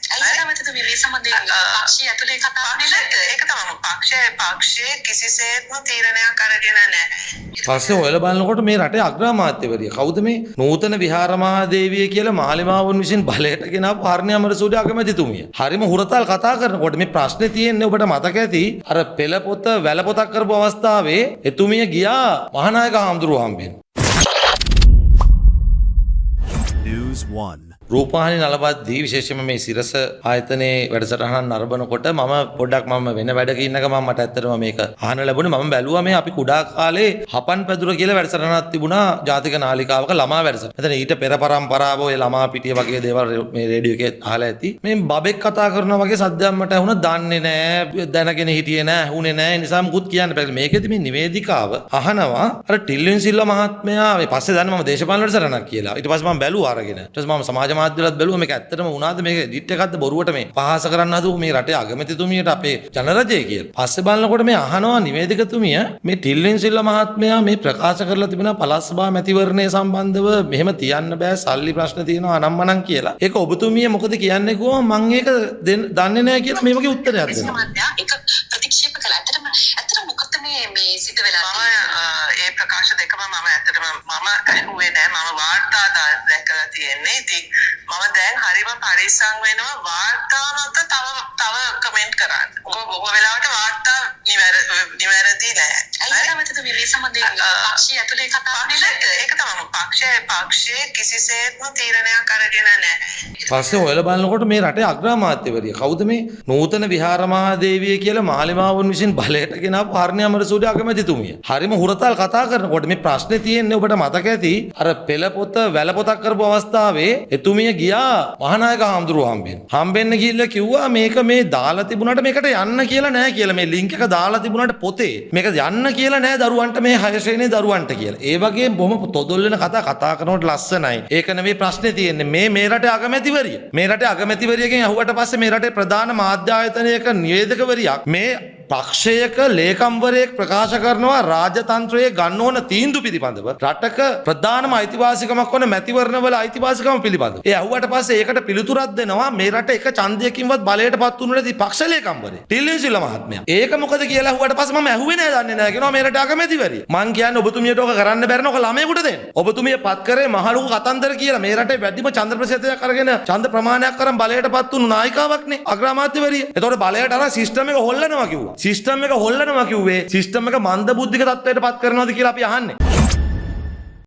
මේ සම්බන්ධයෙන් පක්ෂය ඇතුලේ කතා ඒක තමයි පක්ෂයේ කිසිසේත්ම තීරණයක් අරගෙන නැහැ. පස්සේ ඔයලා බලනකොට මේ රටේ අග්‍රාමාත්‍යවරිය කවුද මේ නූතන විහාරමහාදේවිය කියලා මාලිමාවුන් විසින් බලයට ගෙනාව පාර්ණ්‍ය අමරසූරිය අගමැතිතුමිය. හරිම හුරතල් කතා කරනකොට මේ ප්‍රශ්නේ තියෙන්නේ ඔබට මතක ඇති අර පෙළ පොත වැල පොතක් කරපු අවස්ථාවේ එතුමිය ගියා මහානායක හාමුදුරුවෝ හම්බෙන්න. News 1 රූපවාහිනී නලපද්දී විශේෂයෙන්ම මේ සිරස ආයතනයේ වැඩසටහනක් නරඹනකොට මම පොඩ්ඩක් වෙන වැඩක ඉන්නක මට ඇත්තටම මේක අහන්න ලැබුණේ. මම බැලුවා මේ අපි කුඩා කාලේ හපන් පැදුර කියලා වැඩසටහනක් තිබුණා ජාතික නාලිකාවක ළමා වැඩසටහන. එතන ඊට පෙර පරම්පරාව ඔය ළමා පිටිය වගේ දේවල් මේ රේඩියෝ එකේ අහලා ඇති. මේ බබෙක් කතා කරනවා වගේ සද්දයක් මට ඇහුණා. දන්නේ නැහැ, දැනගෙන හිටියේ නැහැ, ඇහුනේ නැහැ. ඒ නිසා මුකුත් කියන්න බැහැ. මේකෙදි මේ නිවේදිකාව අහනවා අර ටිල්වින් සිල්වා මහත්මයා මේ පස්සේ දන්න මම දේශපාලන වැඩසටහනක් කියලා. ඊට පස්සේ මම බැලුවා අරගෙන. ඊට පස්සේ මම සමාජ මාධ්‍යවලත් බැලුවා මේක ඇත්තටම වුණාද මේක එඩිට් එකක්ද බොරුවට මේ පහස කරන්න හදපු මේ රටේ අගමැතිතුමියට අපේ ජනරජය කියලා. පස්සේ බලනකොට මේ අහනවා නිවේදකතුමිය මේ ටිල්වින් සිල්වා මහත්මයා මේ ප්‍රකාශ කරලා තිබෙනවා පළාත් සභා මැතිවරණය සම්බන්ධව මෙහෙම තියන්න බෑ සල්ලි ප්‍රශ්න තියෙනවා අනම්මනම් කියලා. ඒක ඔබතුමිය මොකද කියන්නේ කිව්වම මම ඒක දන්නේ නැහැ කියලා මේ වගේ උත්තරයක් දෙනවා. ඒක ප්‍රතික්ෂේප කළා. ඇත්තටම මොකද මේ සිද්ධ වෙලා ඒ ප්‍රකාශ දෙකම මම ඇත්තටම ඇහුවේ නැහැ. මම වාර්තා දැකලා තියෙන්නේ. ඉතින් මම දැන් හරිම පරිස්සම් වෙනවා වාර්තා මත තව කමෙන්ට් කරන්න. මොකද බොහෝ වෙලාවට වාර්තා නිවැරදි නැහැ. අයියමතද මේ සම්බන්ධයෙන් පක්ෂය ඇතුලේ කතා ඒක තමයි පක්ෂයේ කිසිසේත්ම තීරණයක් අරගෙන නැහැ. පස්සේ ඔයලා බලනකොට මේ රටේ අග්‍රාමාත්‍යවරිය කවුද මේ නූතන විහාරමහාදේවිය කියලා මාලිමාවුන් විසින් බලයට ගෙනාව පාර්ණ්‍ය අමරසූරිය අගමැතිතුමිය. හරිම හුරතල් කතා කරනකොට මේ ප්‍රශ්නේ තියෙන්නේ ඔබට මතක ඇති අර පෙළ පොත වැල පොතක් කරපු අවස්ථාවේ එතුමිය ගියා මහානායක හාමුදුරුවෝ හම්බෙන්න ගිහිල්ලා කිව්වා මේක මේ දාලා තිබුණාට මේකට යන්න කියලා නෑ කියලා. මේ ලින්ක් එක දාලා තිබුණාට පොතේ මේක යන්න කියලා නෑ දරුවන්ට මේ 6 ශ්‍රේණියේ දරුවන්ට කියලා. ඒ වගේ බොහොම තොදොල් වෙන කතා කරනකොට ලස්සනයි. ඒක නෙමෙයි ප්‍රශ්නේ තියෙන්නේ. මේ රටේ අගමැතිවරිය. මේ රටේ අගමැතිවරියගෙන් අහුවට පස්සේ මේ රටේ ප්‍රධාන මාධ්‍ය ආයතනයක නිවේදකවරියක් මේ පක්ෂයක ලේකම්වරයෙක් ප්‍රකාශ කරනවා රාජතන්ත්‍රයේ ගන්න ඕන තීන්දුව පිළිබඳව රටක ප්‍රධානම අයිතිවාසිකමක් වන මැතිවරණවල අයිතිවාසිකම පිළිබඳව. ඒ අහුවට පස්සේ ඒකට පිළිතුරක් දෙනවා මේ රට එක ඡන්දයකින්වත් බලයටපත් වුණු නැති පක්ෂ ලේකම්වරයෙක් ටිල්වින් සිල්වා මහත්මයා. ඒක මොකද කියලා අහුවට පස්සේ මම ඇහුවේ නෑ දන්නේ නෑ කියනවා මේ රට අගමැතිවරිය. මං කියන්නේ ඔබතුමියට ඕක කරන්න බැරි නෝක ළමයෙකුට දෙන්න. ඔබතුමිය පත් කරේ මහලුකු කතන්දර කියලා මේ රටේ වැඩිම ඡන්ද ප්‍රතිශතයක් අරගෙන ඡන්ද ප්‍රමාණයක් කරන් බලයටපත් වුණු නායිකාවක්නේ අග්‍රාමාත්‍යවරිය. ඒතකොට බලයට අර සිස්ටම් එක හොල්ලනවා කිව්වා. සිස්ටම් එක හොල්ලනවා කිව්වේ සිස්ටම් එක මන්ද බුද්ධික තත්ත්වයට පත් කරනවාද කියලා අපි අහන්නේ.